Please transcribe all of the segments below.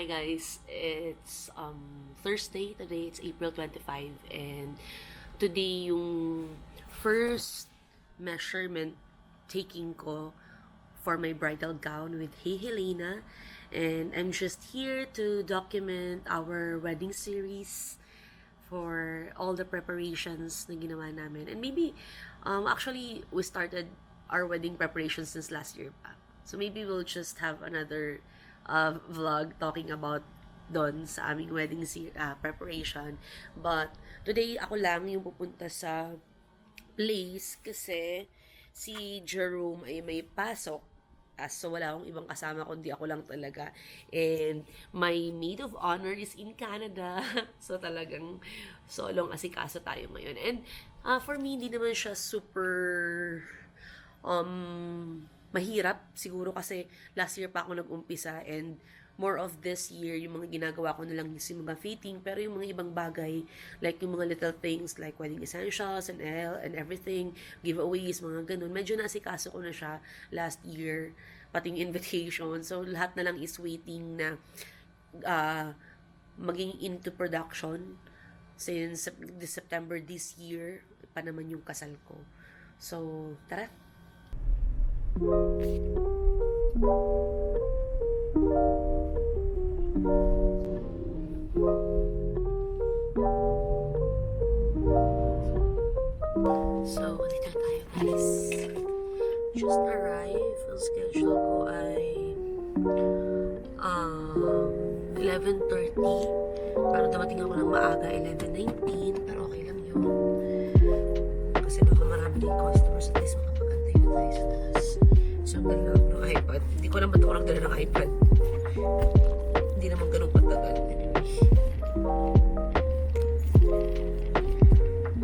Hi guys, it's Thursday today. It's April 25 and today yung first measurement taking ko for my bridal gown with Hey Helena, and I'm just here to document our wedding series for all the preparations na ginawa namin. And maybe actually we started our wedding preparations since last year pa. So maybe we'll just have another vlog talking about doon sa aming wedding preparation. But today ako lang yung pupunta sa place kasi si Jerome ay may pasok. So wala akong ibang kasama kundi ako lang talaga. And my maid of honor is in Canada. So talagang solong asikaso tayo ngayon. And for me, hindi naman siya super mahirap siguro kasi last year pa ako nag-umpisa, and more of this year, yung mga ginagawa ko na lang is yung mga fitting, pero yung mga ibang bagay, like yung mga little things like wedding essentials and everything, giveaways, mga ganun, medyo nasikaso ko na siya last year, pati yung invitation. So lahat na lang is waiting na maging into production since September this year pa naman yung kasal ko. So tara. So, dito tayo guys. Just arrive. Ang schedule ko ay 11:30. Pero dumating ako ng maaga, 11:19. Pero okay lang yun. Kasi baka marami din customers. At least makapag-antay na tayo sa taas. So, ang dala ako ng iPad. Hindi ko alam ba't ako nagdala ng iPad. Hindi naman ganun patagal.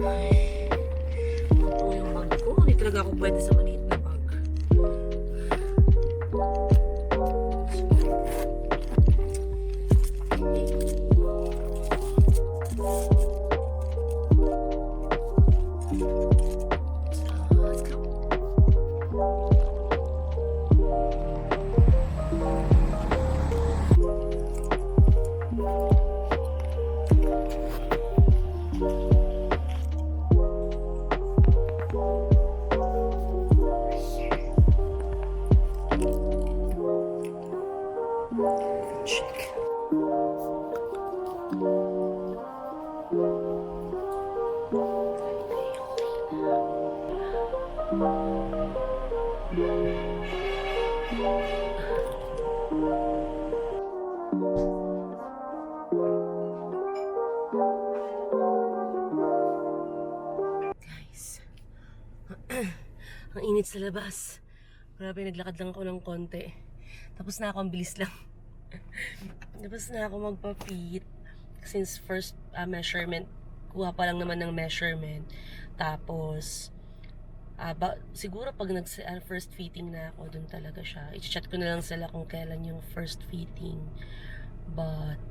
Ay, ito yung bag ko. Hindi talaga ako pwede sa maliit na bag. Let's go. Check. Guys, ang init sa labas. Grabe, naglakad lang ako ng konti. Tapos na ako, ang bilis lang. Tapos na ako magpa-fit. Since first measurement, kuha pa lang naman ng measurement. Tapos, siguro pag first fitting na ako, dun talaga siya. I-chat ko na lang sila kung kailan yung first fitting. But,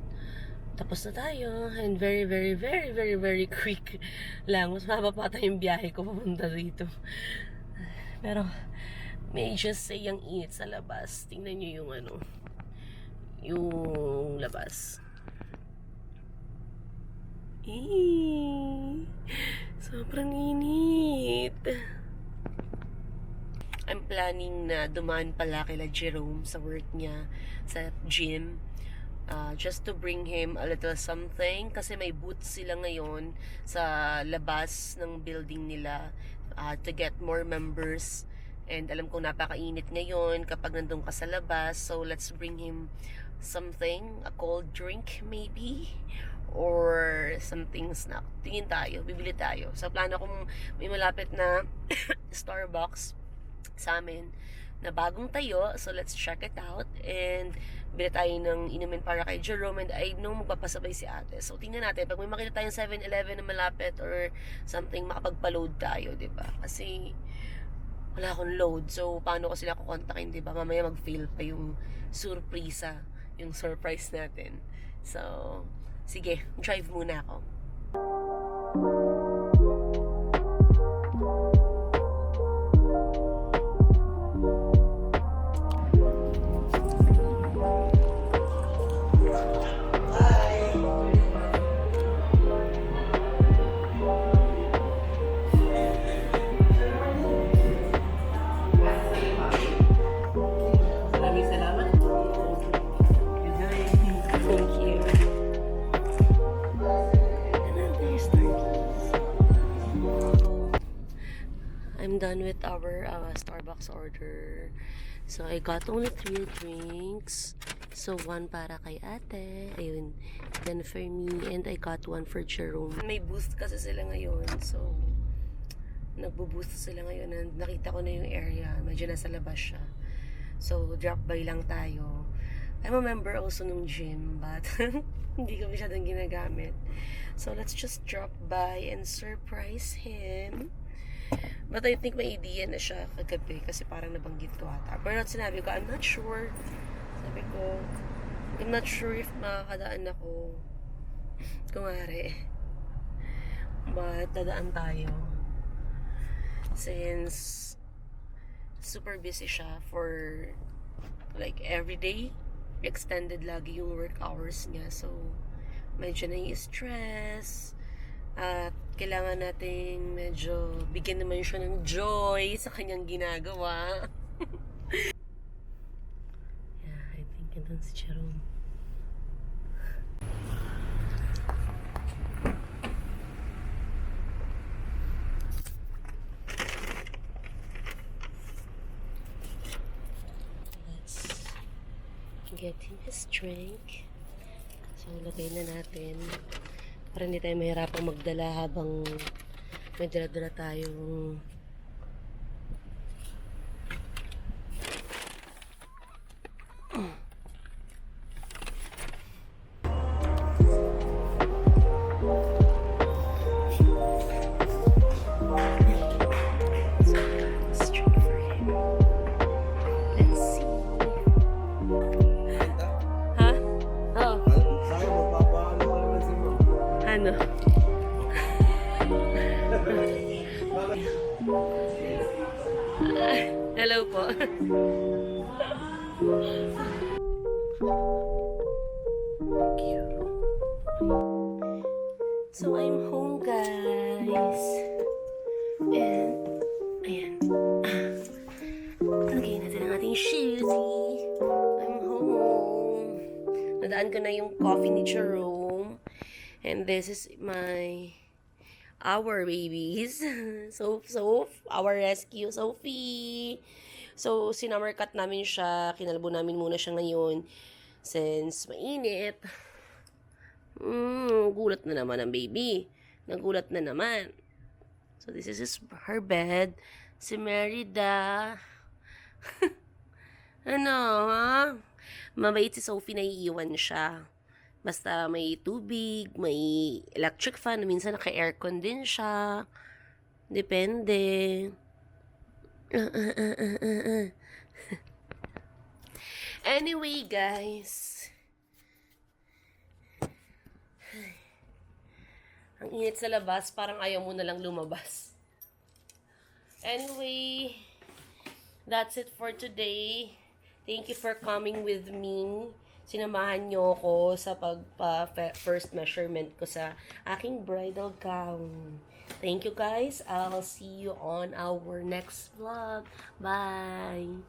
tapos na tayo. And very, very, very, very, very quick lang. Mas mahaba pa tayo yung biyahe ko papunta dito. Pero, may just say yung init sa labas. Tingnan nyo yung yung labas. Sobrang init. I'm planning na dumaan pala kila Jerome sa work niya sa gym. Just to bring him a little something kasi may booth sila ngayon sa labas ng building nila to get more members. And alam kong napakainit ngayon kapag nandun ka sa labas. So let's bring him something, a cold drink maybe, or something snack. Tingin tayo, bibili tayo. So plano kong may malapit na Starbucks sa amin na bagong tayo. So let's check it out. And bili tayo ng inumin para kay Jerome. And I know magpapasabay si ate. So tingnan natin. Pag may makita tayong 7-Eleven na malapit or something, makapagpa-load tayo, diba? Kasi wala akong load. So paano ko sila kukontakin, diba? Mamaya mag-fail pa yung yung surprise natin. So sige, drive muna ako. I'm done with our Starbucks order. So, I got only 3 drinks. So, 1 para kay ate. Ayun. Then for me. And I got 1 for Jerome. May booth kasi sila ngayon. So, nagbo-booth sila ngayon. And nakita ko na yung area. Medyo nasa labas siya. So, drop by lang tayo. I'm a member also ng gym. But, hindi ko masyadong ginagamit. So, let's just drop by and surprise him. But I think may idea na siya kagabi kasi parang nabanggit ko ata. Pero sinabi ko, I'm not sure. Sabi ko, I'm not sure if makakadaan ako. Kumari. But dadaan tayo. Since super busy siya for like everyday. Extended lagi yung work hours niya. So, medyo nai-stress. At kailangan nating medyo bigyan naman siya ng joy sa kanyang ginagawa. Yeah, I think ito si Jerome. Let's get him his drink. So, lagay na natin. Para hindi tayo mahirapang magdala habang may dala-dala tayong ano? Hello po. So, I'm home, guys. And, ayan. Lagay natin ang ating shoes. I'm home. Nadaan ko na yung coffee ni Jerome. And this is our babies. So, our rescue, Sophie. So, sinummer cut namin siya. Kinalbo namin muna siya ngayon. Since mainit. Gulat na naman ang baby. Nagulat na naman. So, this is her bed. Si Merida. Ano, ha? Mabait si Sophie, naiiwan siya. Basta may tubig, may electric fan, minsan naka-aircon din siya. Depende. Anyway, guys. Ang init sa labas, parang ayaw mo na lang lumabas. Anyway, that's it for today. Thank you for coming with me. Sinamahan niyo ako sa first measurement ko sa aking bridal gown. Thank you, guys. I'll see you on our next vlog. Bye!